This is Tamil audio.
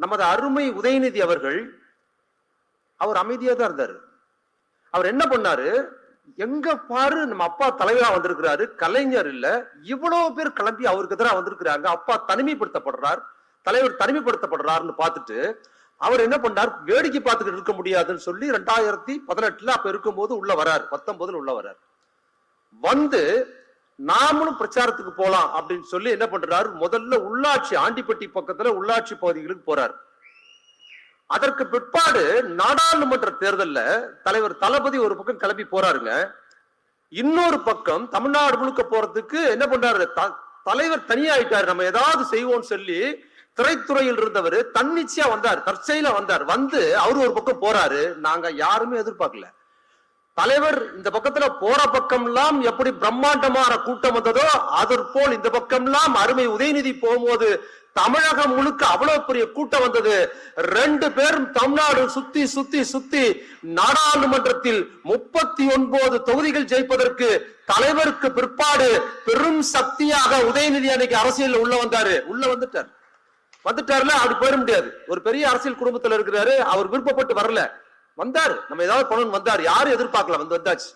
நமது அருமை உதயநிதி அவர்கள் அவர் அமைதியா தான் இருந்தாரு. அவர் என்ன பண்ணாரு, எங்க பாரு நம்ம அப்பா தலைவரா வந்திருக்கிறாரு, கலைஞர் இல்ல, இவ்வளவு பேர் கிளம்பி அவருக்கு எதிராக வந்திருக்கிறாங்க, அப்பா தனிமைப்படுத்தப்படுறார், தலைவர் தனிமைப்படுத்தப்படுறாருன்னு பார்த்துட்டு அவர் என்ன பண்ணார், வேடிக்கை பார்த்துக்கிட்டு இருக்க முடியாதுன்னு சொல்லி 2018 அப்ப இருக்கும்போது உள்ள வரார், 19 உள்ள வரார். வந்து நாமளும் பிரச்சாரத்துக்கு போலாம் அப்படின்னு சொல்லி என்ன பண்றாரு, முதல்ல உள்ளாட்சி ஆண்டிப்பட்டி பக்கத்துல உள்ளாட்சி பகுதிகளுக்கு போறார். அதற்கு பிற்பாடு நாடாளுமன்ற தேர்தல்ல தலைவர் தளபதி ஒரு பக்கம் கிளம்பி போறாருங்க, இன்னொரு பக்கம் தமிழ்நாடு முழுக்க போறதுக்கு என்ன பண்றாரு, தலைவர் தனியாயிட்டாரு, நம்ம ஏதாவது செய்வோம் சொல்லி திரைத்துறையில் இருந்தவர் தன்னிச்சையா வந்தார், தற்செயலா வந்தார். வந்து அவரு ஒரு பக்கம் போறாரு, நாங்க யாருமே எதிர்பார்க்கல. தலைவர் இந்த பக்கத்துல போற பக்கம் எல்லாம் எப்படி பிரம்மாண்டமான கூட்டம் வந்ததோ அதற்போல் இந்த பக்கம் எல்லாம் அருமை உதயநிதி போகும்போது தமிழகம் முழுக்க அவ்வளவு பெரிய கூட்டம் வந்தது. 2 பேரும் தமிழ்நாடு சுத்தி சுத்தி சுத்தி நாடாளுமன்றத்தில் 39 தொகுதிகள் ஜெயிப்பதற்கு தலைவருக்கு பிற்பாடு பெரும் சக்தியாக உதயநிதி அன்னைக்கு அரசியல் உள்ள வந்தாரு. உள்ள வந்துட்டாருல, அப்படி போயிட முடியாது. ஒரு பெரிய அரசியல் குடும்பத்துல இருக்கிறாரு, அவர் விருப்பப்பட்டு வரல, வந்தாரு, நம்ம ஏதாவது பண்ணணும் வந்தாரு, யாரும் எதிர்பார்க்கல, வந்தாச்சு.